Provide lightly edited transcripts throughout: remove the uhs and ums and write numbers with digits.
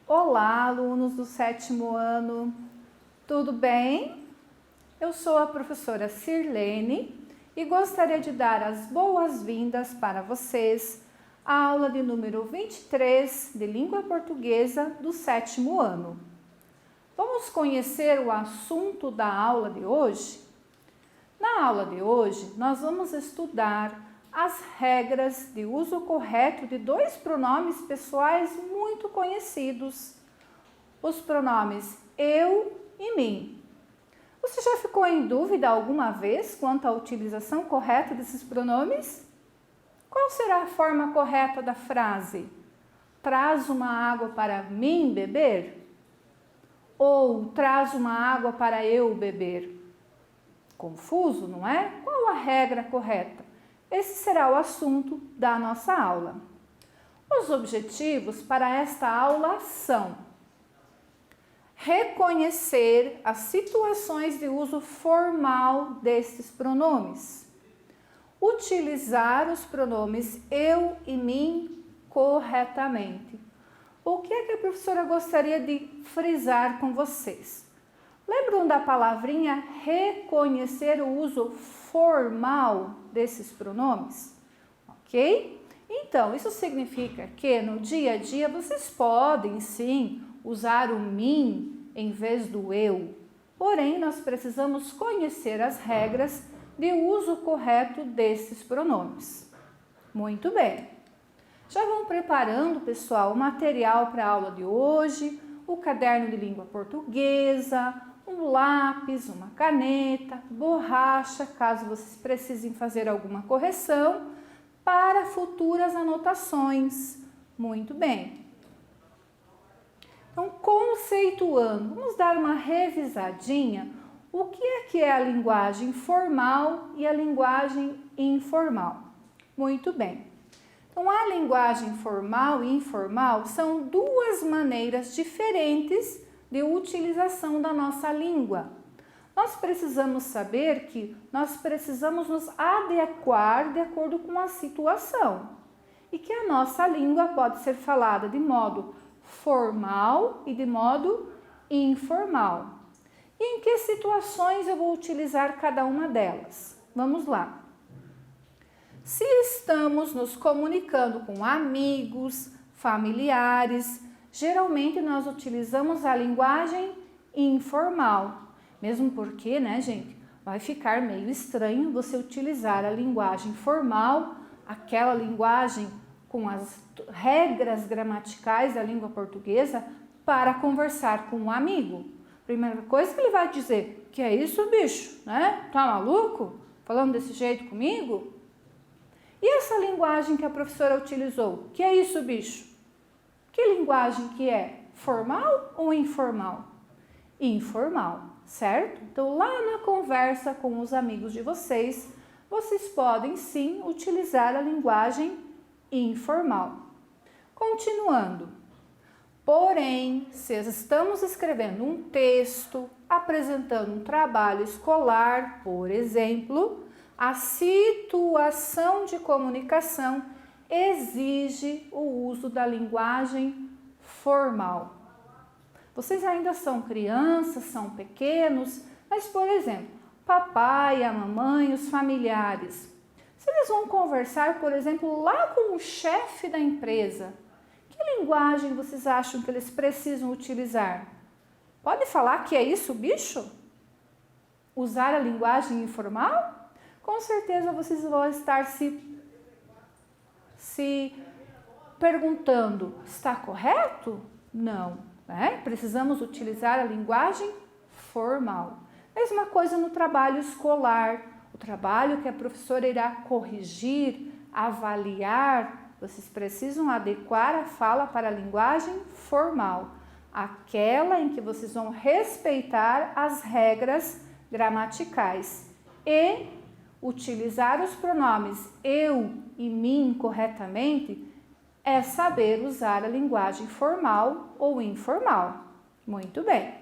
Olá, alunos do 7º ano, tudo bem? Eu sou a professora Sirlene e gostaria de dar as boas-vindas para vocês à aula de número 23 de Língua Portuguesa do 7º ano. Vamos conhecer o assunto da aula de hoje? Na aula de hoje, nós vamos estudar as regras de uso correto de dois pronomes pessoais muito conhecidos, os pronomes eu e mim. Você já ficou em dúvida alguma vez quanto à utilização correta desses pronomes? Qual será a forma correta da frase? Traz uma água para mim beber? Ou traz uma água para eu beber? Confuso, não é? Qual a regra correta? Esse será o assunto da nossa aula. Os objetivos para esta aula são reconhecer as situações de uso formal destes pronomes, utilizar os pronomes eu e mim corretamente. O que é que a professora gostaria de frisar com vocês? Lembram da palavrinha reconhecer o uso formal desses pronomes? Ok? Então, isso significa que no dia a dia vocês podem sim usar o mim em vez do eu. Porém, nós precisamos conhecer as regras de uso correto desses pronomes. Muito bem. Já vão preparando, pessoal, o material para a aula de hoje, o caderno de língua portuguesa, um lápis, uma caneta, borracha, caso vocês precisem fazer alguma correção, para futuras anotações. Muito bem. Então, conceituando, vamos dar uma revisadinha. O que é a linguagem formal e a linguagem informal? Muito bem. Então, a linguagem formal e informal são duas maneiras diferentes de utilização da nossa língua. Nós precisamos saber que nós precisamos nos adequar de acordo com a situação e que a nossa língua pode ser falada de modo formal e de modo informal. E em que situações eu vou utilizar cada uma delas? Vamos lá. Se estamos nos comunicando com amigos, familiares, geralmente nós utilizamos a linguagem informal, mesmo porque, né, gente, vai ficar meio estranho você utilizar a linguagem formal, aquela linguagem com as regras gramaticais da língua portuguesa, para conversar com um amigo. Primeira coisa que ele vai dizer, que é isso, bicho, né? Tá maluco? Falando desse jeito comigo? E essa linguagem que a professora utilizou, que é isso, bicho? Que linguagem que é? Formal ou informal? Informal, certo? Então, lá na conversa com os amigos de vocês, vocês podem sim utilizar a linguagem informal. Continuando. Porém, se estamos escrevendo um texto, apresentando um trabalho escolar, por exemplo, a situação de comunicação exige o uso da linguagem formal. Vocês ainda são crianças, são pequenos, mas, por exemplo, papai, a mamãe, os familiares, se eles vão conversar, por exemplo, lá com o chefe da empresa, que linguagem vocês acham que eles precisam utilizar? Pode falar que é isso, bicho? Usar a linguagem informal? Com certeza vocês vão estar se perguntando, está correto? Não, né? Precisamos utilizar a linguagem formal. Mesma coisa no trabalho escolar, o trabalho que a professora irá corrigir, avaliar, vocês precisam adequar a fala para a linguagem formal, aquela em que vocês vão respeitar as regras gramaticais e utilizar os pronomes eu e mim corretamente é saber usar a linguagem formal ou informal. Muito bem.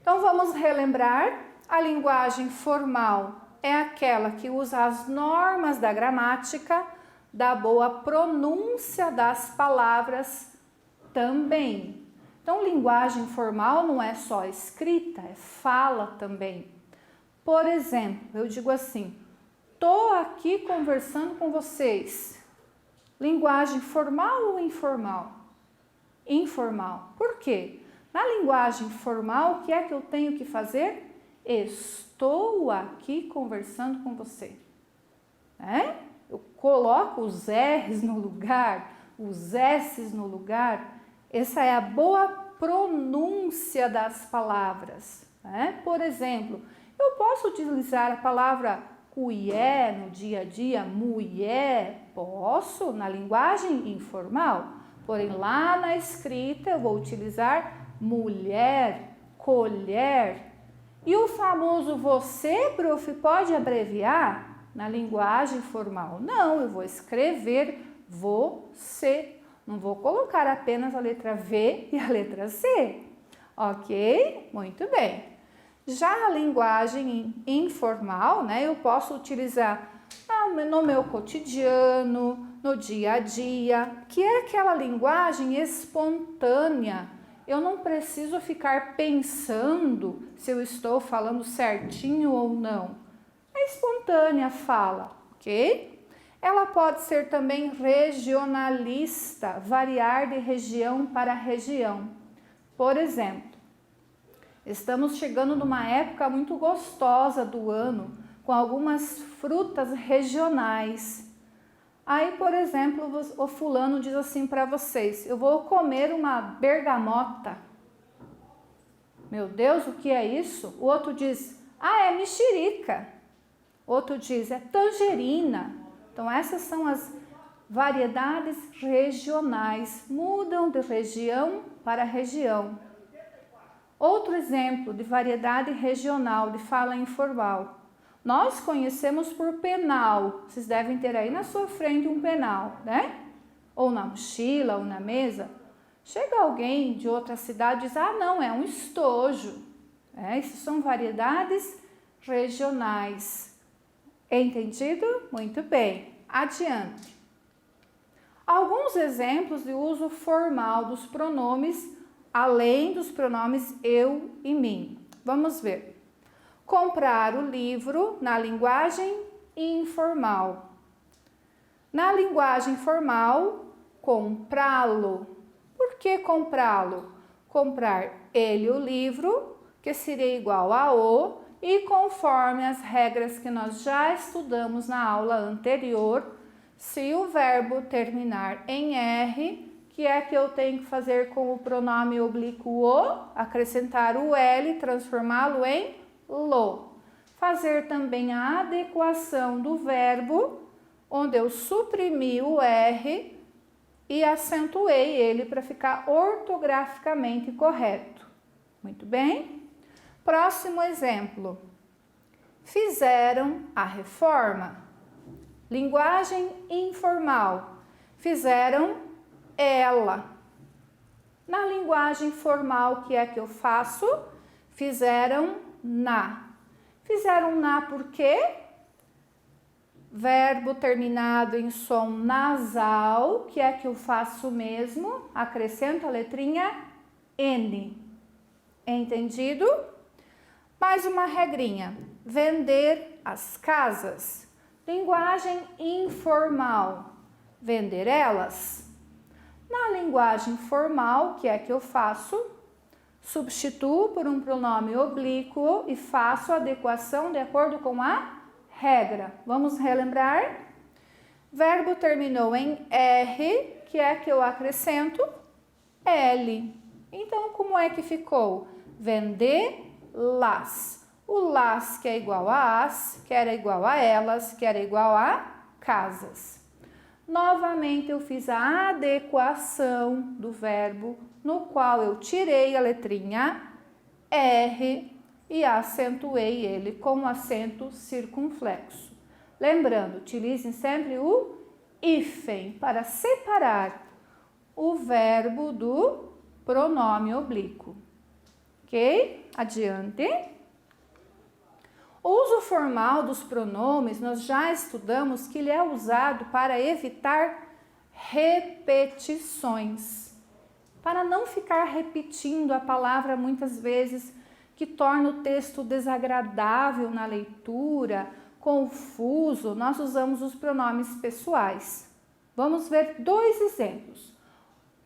Então vamos relembrar: a linguagem formal é aquela que usa as normas da gramática, da boa pronúncia das palavras também. Então, linguagem formal não é só escrita, é fala também. Por exemplo, eu digo assim, estou aqui conversando com vocês. Linguagem formal ou informal? Informal. Por quê? Na linguagem formal, o que é que eu tenho que fazer? Estou aqui conversando com você. Eu coloco os R's no lugar, os S's no lugar. Essa é a boa pronúncia das palavras. Por exemplo, eu posso utilizar a palavra colher no dia a dia, mulher? Posso, na linguagem informal. Porém, lá na escrita eu vou utilizar mulher, colher. E o famoso você, prof, pode abreviar na linguagem formal? Não, eu vou escrever você. Não vou colocar apenas a letra V e a letra C. Ok? Muito bem. Já a linguagem informal, eu posso utilizar no meu cotidiano, no dia a dia, que é aquela linguagem espontânea. Eu não preciso ficar pensando se eu estou falando certinho ou não. É espontânea a fala, ok? Ela pode ser também regionalista, variar de região para região. Por exemplo, estamos chegando numa época muito gostosa do ano, com algumas frutas regionais. Aí, por exemplo, o fulano diz assim para vocês, eu vou comer uma bergamota. Meu Deus, o que é isso? O outro diz, é mexerica. Outro diz, é tangerina. Então, essas são as variedades regionais, mudam de região para região. Outro exemplo de variedade regional, de fala informal. Nós conhecemos por penal. Vocês devem ter aí na sua frente um penal, Ou na mochila, ou na mesa. Chega alguém de outra cidade e diz, não, é um estojo. Isso são variedades regionais. Entendido? Muito bem. Adiante. Alguns exemplos de uso formal dos pronomes, além dos pronomes eu e mim. Vamos ver. Comprar o livro na linguagem informal. Na linguagem formal, comprá-lo. Por que comprá-lo? Comprar ele o livro, que seria igual a o, e conforme as regras que nós já estudamos na aula anterior, se o verbo terminar em R, que é que eu tenho que fazer com o pronome oblíquo o, acrescentar o L, transformá-lo em lo. Fazer também a adequação do verbo, onde eu suprimi o R e acentuei ele para ficar ortograficamente correto. Muito bem? Próximo exemplo. Fizeram a reforma. Linguagem informal. Fizeram ela. Na linguagem formal, o que é que eu faço? Fizeram na. Fizeram na por quê? Verbo terminado em som nasal, que é que eu faço mesmo? Acrescento a letrinha N. Entendido? Mais uma regrinha. Vender as casas. Linguagem informal. Vender elas. Na linguagem formal, que é que eu faço? Substituo por um pronome oblíquo e faço a adequação de acordo com a regra. Vamos relembrar? Verbo terminou em R, que é que eu acrescento L. Então, como é que ficou? Vendê-las. O las, que é igual a as, que era igual a elas, que era igual a casas. Novamente, eu fiz a adequação do verbo, no qual eu tirei a letrinha R e acentuei ele com acento circunflexo. Lembrando, utilizem sempre o hífen para separar o verbo do pronome oblíquo. Ok? Adiante. O uso formal dos pronomes, nós já estudamos que ele é usado para evitar repetições, para não ficar repetindo a palavra muitas vezes, que torna o texto desagradável na leitura, confuso. Nós usamos os pronomes pessoais. Vamos ver 2 exemplos.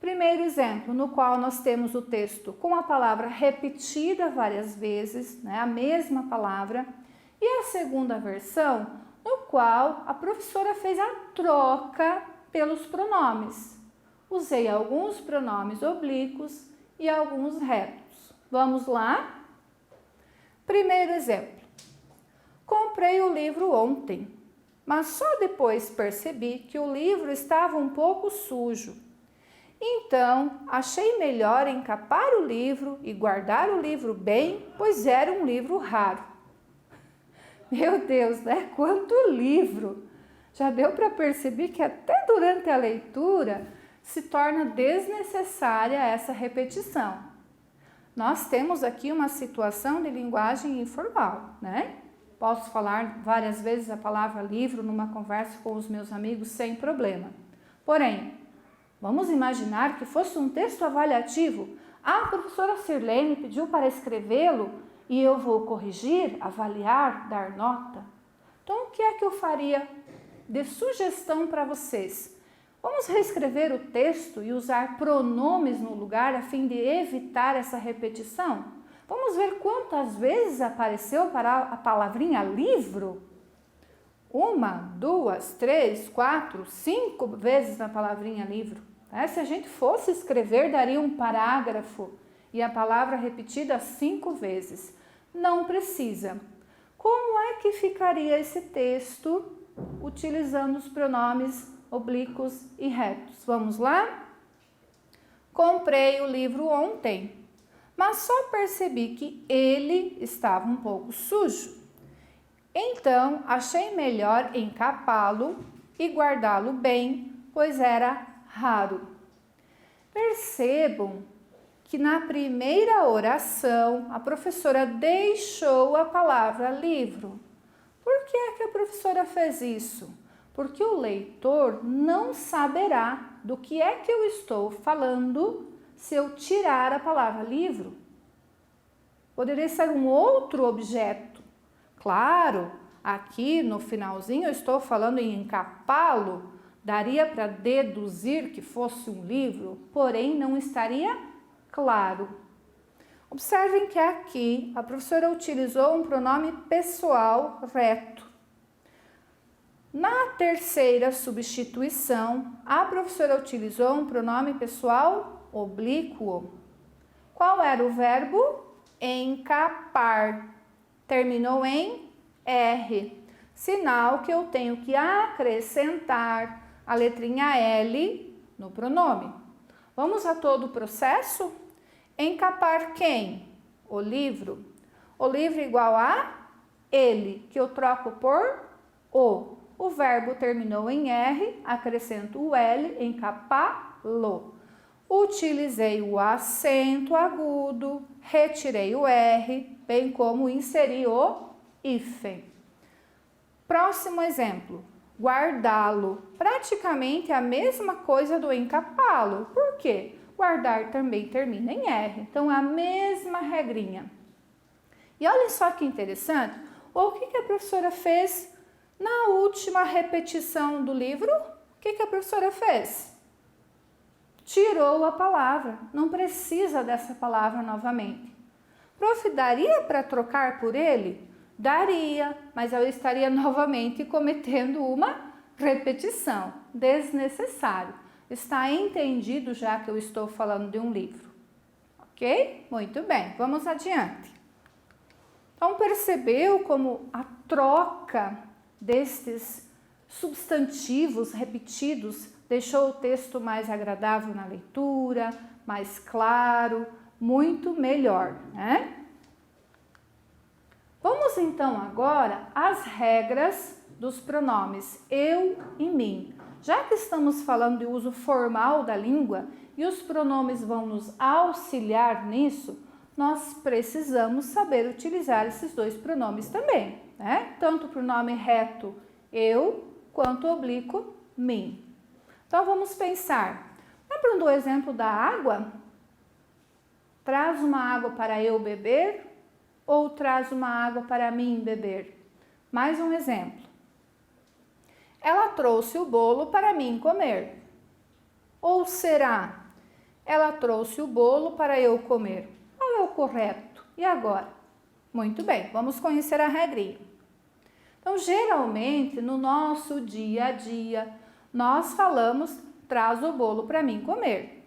Primeiro exemplo, no qual nós temos o texto com a palavra repetida várias vezes, né, a mesma palavra, e a segunda versão, no qual a professora fez a troca pelos pronomes. Usei alguns pronomes oblíquos e alguns retos. Vamos lá? Primeiro exemplo. Comprei o livro ontem, mas só depois percebi que o livro estava um pouco sujo. Então, achei melhor encapar o livro e guardar o livro bem, pois era um livro raro. Meu Deus, né? Quanto livro! Já deu para perceber que até durante a leitura se torna desnecessária essa repetição. Nós temos aqui uma situação de linguagem informal, né? Posso falar várias vezes a palavra livro numa conversa com os meus amigos sem problema. Porém, vamos imaginar que fosse um texto avaliativo. A professora Sirlene pediu para escrevê-lo e eu vou corrigir, avaliar, dar nota. Então, o que é que eu faria de sugestão para vocês? Vamos reescrever o texto e usar pronomes no lugar a fim de evitar essa repetição? Vamos ver quantas vezes apareceu para a palavrinha livro? 1, 2, 3, 4, 5 vezes na palavrinha livro. Se a gente fosse escrever, daria um parágrafo e a palavra repetida 5 vezes. Não precisa. Como é que ficaria esse texto utilizando os pronomes oblíquos e retos? Vamos lá? Comprei o livro ontem, mas só percebi que ele estava um pouco sujo. Então, achei melhor encapá-lo e guardá-lo bem, pois era raro. Percebam que na primeira oração a professora deixou a palavra livro. Por que é que a professora fez isso? Porque o leitor não saberá do que é que eu estou falando se eu tirar a palavra livro. Poderia ser um outro objeto. Claro, aqui no finalzinho eu estou falando em encapá-lo, daria para deduzir que fosse um livro, porém não estaria claro. Observem que aqui a professora utilizou um pronome pessoal reto. Na terceira substituição, a professora utilizou um pronome pessoal oblíquo. Qual era o verbo? Encapar. Terminou em R, sinal que eu tenho que acrescentar a letrinha L no pronome. Vamos a todo o processo? Encapar quem? O livro. O livro igual a ele, que eu troco por o. O verbo terminou em R, acrescento o L, encapá-lo. Utilizei o acento agudo, retirei o R, bem como inseri o hífen. Próximo exemplo, guardá-lo. Praticamente a mesma coisa do encapá-lo. Por quê? Guardar também termina em R, então é a mesma regrinha. E olha só que interessante, o que a professora fez na última repetição do livro? O que a professora fez? Tirou a palavra, não precisa dessa palavra novamente. Prof, daria para trocar por ele? Daria, mas eu estaria novamente cometendo uma repetição, desnecessário. Está entendido já que eu estou falando de um livro, ok? Muito bem, vamos adiante. Então, percebeu como a troca destes substantivos repetidos deixou o texto mais agradável na leitura, mais claro, muito melhor, né? Vamos então agora às regras dos pronomes eu e mim. Já que estamos falando de uso formal da língua e os pronomes vão nos auxiliar nisso, nós precisamos saber utilizar esses dois pronomes também. né? Tanto o pronome reto eu, quanto o oblíquo mim. Então, vamos pensar. Lembram do exemplo da água? Traz uma água para eu beber ou traz uma água para mim beber? Mais um exemplo. Ela trouxe o bolo para mim comer. Ou será, ela trouxe o bolo para eu comer? Qual é o correto? E agora? Muito bem, vamos conhecer a regrinha. Então, geralmente, no nosso dia a dia, nós falamos, traz o bolo para mim comer.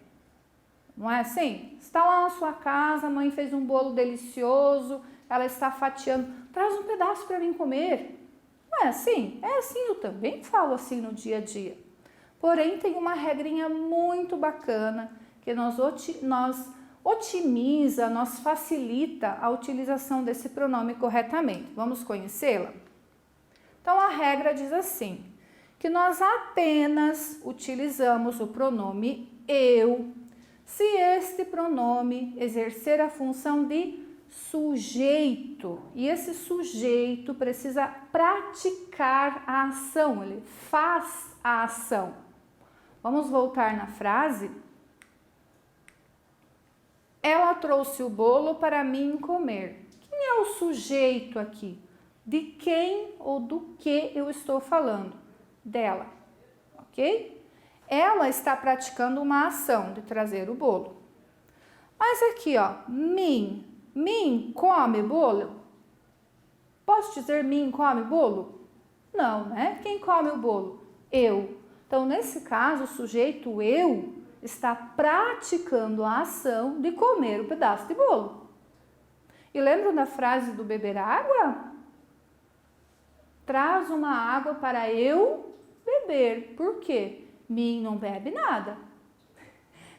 Não é assim? Está lá na sua casa, a mãe fez um bolo delicioso, ela está fatiando, traz um pedaço para mim comer. Não é assim? É assim, eu também falo assim no dia a dia. Porém, tem uma regrinha muito bacana que nos otimiza, nos facilita a utilização desse pronome corretamente. Vamos conhecê-la? Então, a regra diz assim, que nós apenas utilizamos o pronome eu se este pronome exercer a função de sujeito. E esse sujeito precisa praticar a ação, ele faz a ação. Vamos voltar na frase. Ela trouxe o bolo para mim comer. Quem é o sujeito aqui? De quem ou do que eu estou falando? Dela, ok? Ela está praticando uma ação de trazer o bolo. Mas aqui, ó, mim come bolo? Posso dizer mim come bolo? Não, né? Quem come o bolo? Eu. Então, nesse caso, o sujeito eu está praticando a ação de comer o pedaço de bolo. E lembram da frase do beber água? Traz uma água para eu beber. Por quê? Mim não bebe nada.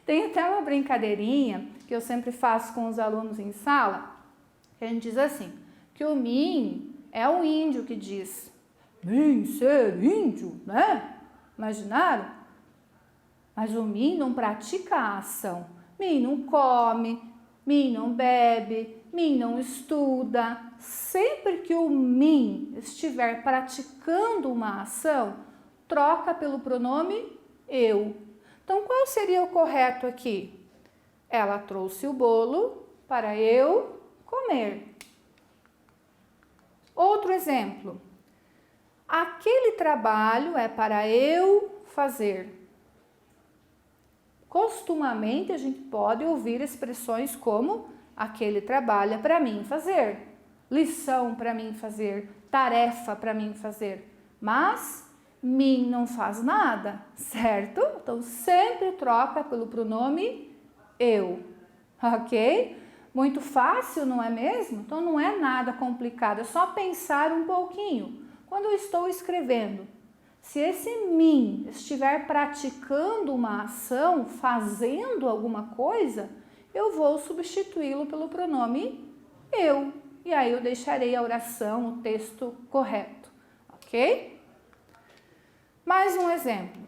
Tem até uma brincadeirinha que eu sempre faço com os alunos em sala, que a gente diz assim, que o mim é o índio que diz, mim ser índio, né? Imaginaram? Mas o mim não pratica a ação. Mim não come, mim não bebe, mim não estuda. Sempre que o mim estiver praticando uma ação, troca pelo pronome eu. Então, qual seria o correto aqui? Ela trouxe o bolo para eu comer. Outro exemplo. Aquele trabalho é para eu fazer. Costumamente, a gente pode ouvir expressões como aquele trabalho é para mim fazer, lição para mim fazer, tarefa para mim fazer. Mas mim não faz nada, certo? Então, sempre troca pelo pronome eu, ok? Muito fácil, não é mesmo? Então, não é nada complicado, é só pensar um pouquinho. Quando eu estou escrevendo, se esse mim estiver praticando uma ação, fazendo alguma coisa, eu vou substituí-lo pelo pronome eu. E aí eu deixarei a oração, o texto correto, ok? Mais um exemplo.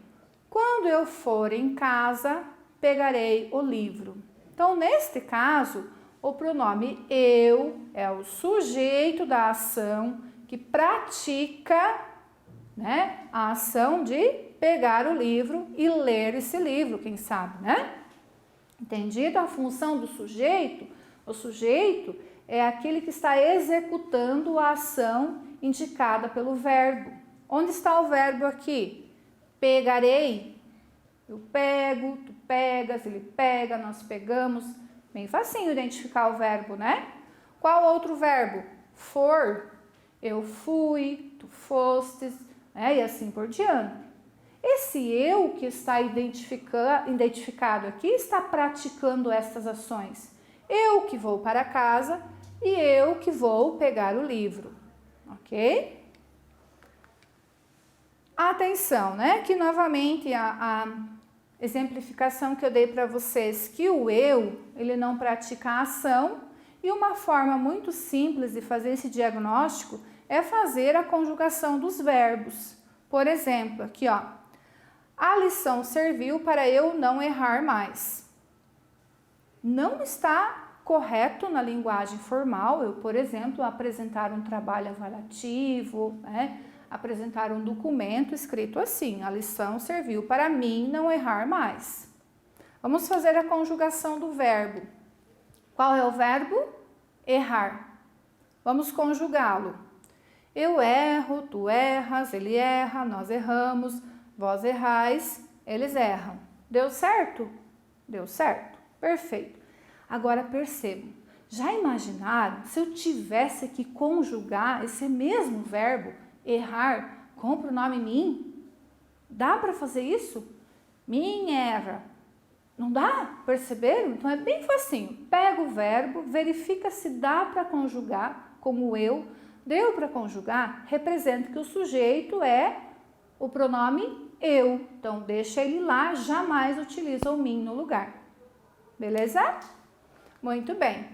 Quando eu for em casa, pegarei o livro. Então, neste caso, o pronome eu é o sujeito da ação que pratica, né, a ação de pegar o livro e ler esse livro, quem sabe, né? Entendido a função do sujeito? O sujeito é aquele que está executando a ação indicada pelo verbo. Onde está o verbo aqui? Pegarei. Eu pego, tu pegas, ele pega, nós pegamos. Bem facinho identificar o verbo, né? Qual outro verbo? For. Eu fui, tu fostes, né? E assim por diante. Esse eu que está identificado aqui está praticando essas ações. Eu que vou para casa e eu que vou pegar o livro, ok? Atenção, né? Que novamente a exemplificação que eu dei para vocês, que o eu, ele não pratica a ação, e uma forma muito simples de fazer esse diagnóstico é fazer a conjugação dos verbos. Por exemplo, aqui ó, a lição serviu para eu não errar mais. Não está correto na linguagem formal. Eu, por exemplo, apresentar um trabalho avaliativo, né? Apresentar um documento escrito assim: a lição serviu para mim não errar mais. Vamos fazer a conjugação do verbo. Qual é o verbo? Errar. Vamos conjugá-lo. Eu erro, tu erras, ele erra, nós erramos, vós errais, eles erram. Deu certo? Deu certo. Perfeito. Agora percebam, já imaginaram se eu tivesse que conjugar esse mesmo verbo, errar, com o pronome mim? Dá para fazer isso? Mim erra. Não dá? Perceberam? Então é bem facinho. Pega o verbo, verifica se dá para conjugar, como eu. Deu para conjugar? Representa que o sujeito é o pronome eu. Então deixa ele lá, jamais utiliza o mim no lugar. Beleza? Muito bem.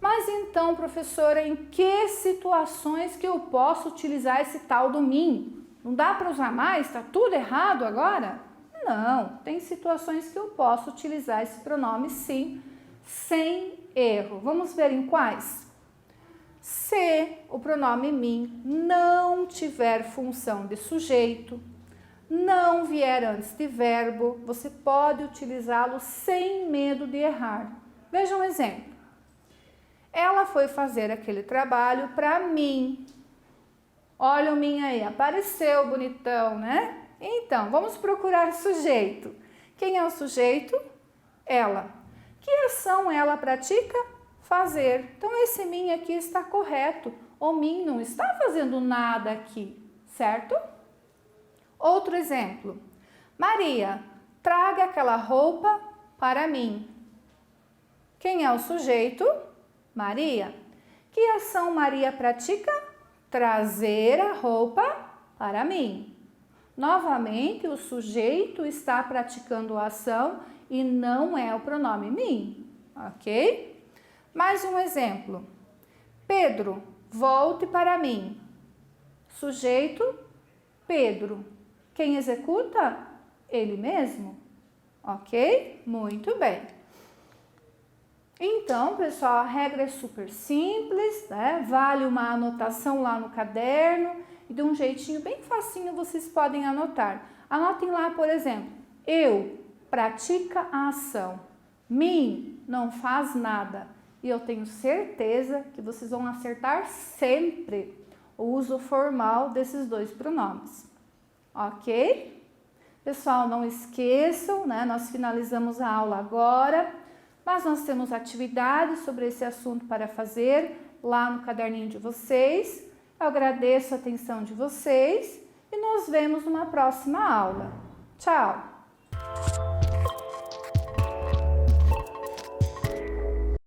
Mas então, professora, em que situações que eu posso utilizar esse tal do mim? Não dá para usar mais? Está tudo errado agora? Não, tem situações que eu posso utilizar esse pronome sim, sem erro. Vamos ver em quais? Se o pronome mim não tiver função de sujeito, não vier antes de verbo, você pode utilizá-lo sem medo de errar. Veja um exemplo. Ela foi fazer aquele trabalho para mim. Olha o mim aí, apareceu bonitão, né? Então, vamos procurar sujeito. Quem é o sujeito? Ela. Que ação ela pratica? Fazer. Então, esse mim aqui está correto. O mim não está fazendo nada aqui, certo? Outro exemplo. Maria, traga aquela roupa para mim. Quem é o sujeito? Maria. Que ação Maria pratica? Trazer a roupa para mim. Novamente, o sujeito está praticando a ação e não é o pronome mim, ok? Mais um exemplo. Pedro, volte para mim. Sujeito, Pedro. Quem executa? Ele mesmo, ok? Muito bem. Então, pessoal, a regra é super simples, né? Vale uma anotação lá no caderno e de um jeitinho bem facinho vocês podem anotar. Anotem lá, por exemplo, eu, pratica a ação. Mim, não faz nada. E eu tenho certeza que vocês vão acertar sempre o uso formal desses dois pronomes. Ok? Pessoal, não esqueçam, né? Nós finalizamos a aula agora. Mas nós temos atividades sobre esse assunto para fazer lá no caderninho de vocês. Eu agradeço a atenção de vocês e nos vemos numa próxima aula. Tchau!